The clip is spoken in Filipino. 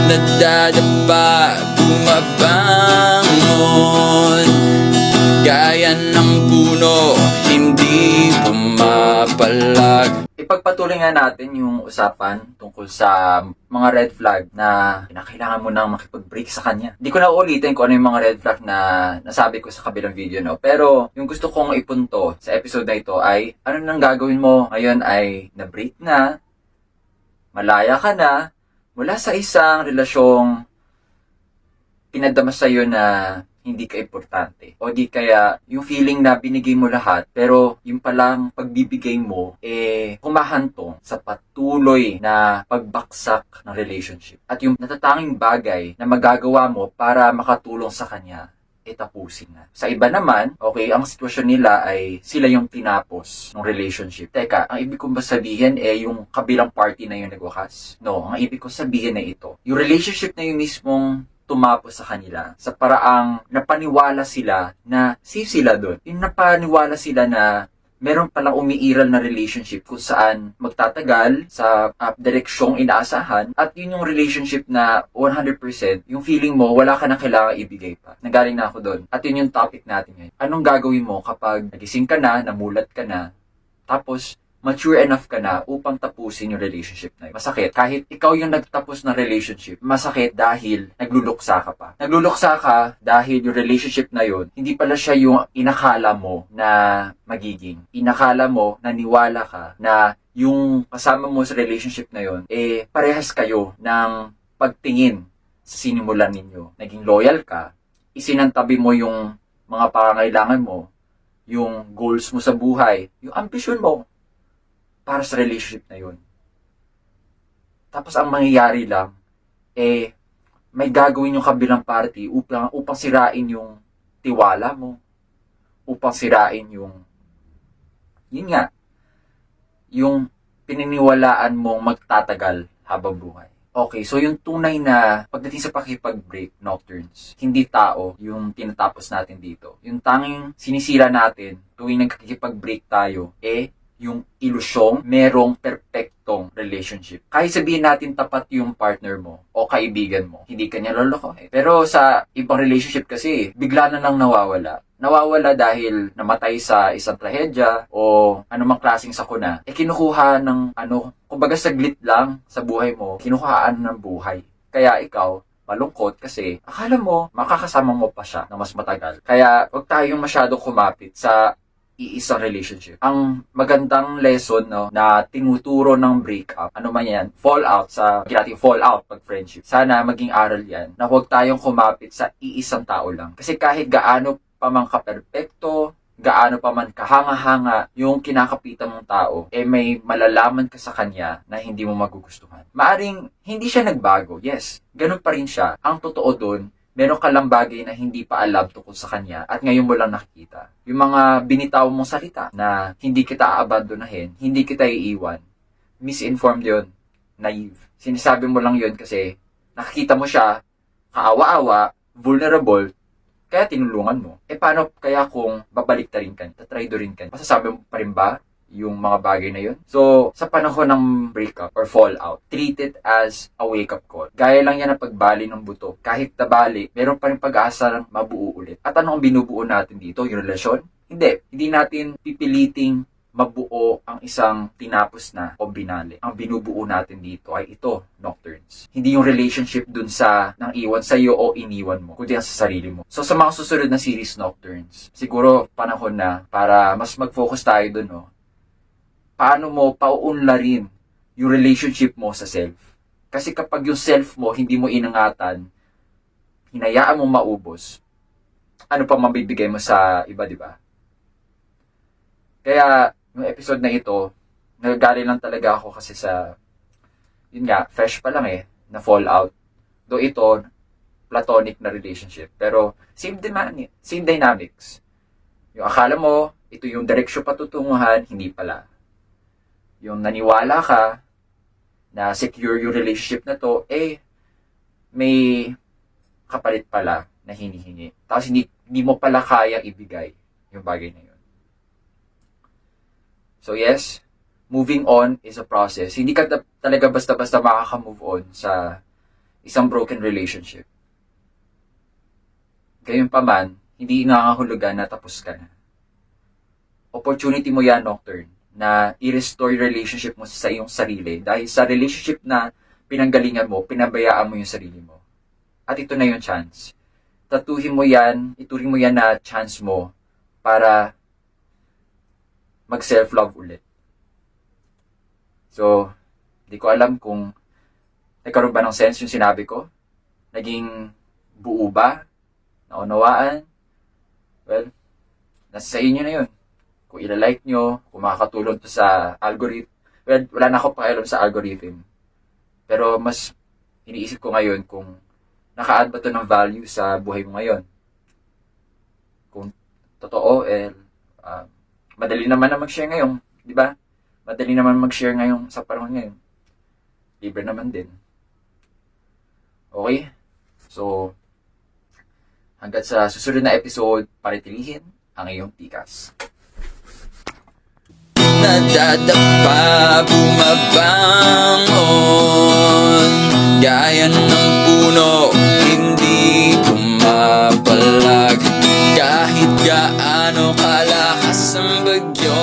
nadadapa, bumabangon. Gaya ng puno, hindi pumapalag. Ipagpatuloy nga natin yung usapan tungkol sa mga red flag na kinakailangan mo nang makipag-break sa kanya. Hindi ko na uulitin kung ano yung mga red flag na nasabi ko sa kabilang video, no? Pero yung gusto kong ipunto sa episode na ito ay ano nang gagawin mo ngayon ay na-break na, malaya ka na, mula sa isang relasyong pinadama sa'yo na hindi ka importante. O di kaya, yung feeling na binigay mo lahat, pero yung palang pagbibigay mo, humahantong sa patuloy na pagbaksak ng relationship. At yung natatanging bagay na magagawa mo para makatulong sa kanya, tapusin na. Sa iba naman, okay, ang sitwasyon nila ay sila yung tinapos ng relationship. Teka, ang ibig kong ba sabihin yung kabilang party na yung nagwakas? No, ang ibig kong sabihin na ito. Yung relationship na yung mismong tumapos sa kanila sa paraang napaniwala sila na safe sila doon. Yung napaniwala sila na meron palang umiiral na relationship kung saan magtatagal sa direksyong inaasahan at yun yung relationship na 100% yung feeling mo wala ka na kailangan ibigay pa. Nagaling na ako doon. At yun yung topic natin ngayon. Anong gagawin mo kapag nagising ka na, namulat ka na, tapos mature enough ka na upang tapusin yung relationship na yun. Masakit. Kahit ikaw yung nagtapos ng relationship, masakit dahil nagluluksa ka pa. Nagluluksa ka dahil yung relationship na yun, hindi pala siya yung inakala mo na magiging. Inakala mo, naniwala ka na yung kasama mo sa relationship na yun, parehas kayo ng pagtingin sa sinimulan ninyo. Naging loyal ka, isinantabi mo yung mga pangangailangan mo, yung goals mo sa buhay, yung ambisyon mo, para sa relationship na yun. Tapos ang mangyayari lang, may gagawin yung kabilang party upang sirain yung tiwala mo, upang sirain yung, yun nga, yung pininiwalaan mong magtatagal habang buhay. Okay, so yung tunay na pagdating sa pakikipag-break, Nocturnes, hindi tao yung tinatapos natin dito. Yung tanging sinisira natin tuwing nagkikipag-break tayo, yung ilusyong merong perpektong relationship. Kahit sabihin natin tapat yung partner mo o kaibigan mo, hindi ka niya lolokohin. Pero sa ibang relationship kasi, bigla na lang nawawala. Nawawala dahil namatay sa isang trahedya o anumang klaseng sakuna. Kinukuha ng kumbaga saglit lang sa buhay mo, kinukuhaan ng buhay. Kaya ikaw, malungkot kasi akala mo makakasama mo pa siya na mas matagal. Kaya huwag tayong masyadong kumapit sa iisang relationship. Ang magandang lesson na tinuturo ng breakup, ano man yan, fallout fallout pag friendship. Sana maging aral yan na huwag tayong kumapit sa iisang tao lang. Kasi kahit gaano pa man ka-perpekto, gaano pa man kahanga-hanga yung kinakapitan mong tao, may malalaman ka sa kanya na hindi mo magugustuhan. Maaring hindi siya nagbago, yes, ganun pa rin siya. Ang totoo dun, meron ka lang bagay na hindi pa alam tungkol sa kanya at ngayon mo lang nakikita. Yung mga binitaw mong salita na hindi kita aabandonahin, hindi kita iiwan, misinformed yun, naive. Sinasabi mo lang yun kasi nakikita mo siya, kaawa-awa, vulnerable, kaya tinulungan mo. Paano kaya kung babaliktarin ka, tatraidorin ka, masasabi mo pa rin ba yung mga bagay na yun? So, sa panahon ng breakup or fallout, treat it as a wake-up call. Gaya lang yan ang pagbali ng buto. Kahit nabali, meron pa rin pag-asa ng mabuo ulit. At ano ang binubuo natin dito? Yung relasyon? Hindi natin pipiliting mabuo ang isang tinapos na o binali. Ang binubuo natin dito ay ito, Nocturnes. Hindi yung relationship dun sa nang iwan sa'yo o iniwan mo, kundi ang sa sarili mo. So sa mga susunod na series, Nocturnes, siguro panahon na para mas mag-focus tayo dun, paano mo pauunlarin yung relationship mo sa self. Kasi kapag yung self mo hindi mo inangatan, hinayaan mo maubos, ano pa mabibigay mo sa iba, di ba? Kaya, yung episode na ito, nagagaling lang talaga ako kasi sa, yun nga, fresh pa lang na fallout. Though ito, platonic na relationship. Pero, same dynamics. Yung akala mo, ito yung direksyon patutunguhan, hindi pala. Yung naniwala ka na secure yung relationship na to, may kapalit pala na hinihingi. Tapos hindi mo pala kaya ibigay yung bagay na yun. So yes, moving on is a process. Hindi ka talaga basta-basta makaka-move on sa isang broken relationship. Gayunpaman, hindi nangangahulugan na tapos ka na. Opportunity mo yan, Nocturne, na i-restore yung relationship mo sa iyong sarili. Dahil sa relationship na pinanggalingan mo, pinabayaan mo yung sarili mo. At ito na yung chance. Ituring mo yan na chance mo para mag-self-love ulit. So, di ko alam kung nagkaroon ba ng sense yung sinabi ko. Naging buo ba? Naunawaan? Well, nasa sa inyo na yun. Kung ilalike nyo, kung makakatulong to sa algorithm. Well, wala na akong pakialam sa algorithm. Pero mas iniisip ko ngayon kung naka-add ba to ng value sa buhay mo ngayon. Kung totoo, madali naman na mag-share ngayon. Di ba? Madali naman mag-share ngayon sa panahon ngayon. Libre naman din. Okay? So, hanggang sa susunod na episode, paritilihin ang iyong tikas. Nadadapa, bumabangon gaya ng puno, hindi pumapalag. Kahit gaano kalakas ang bagyo,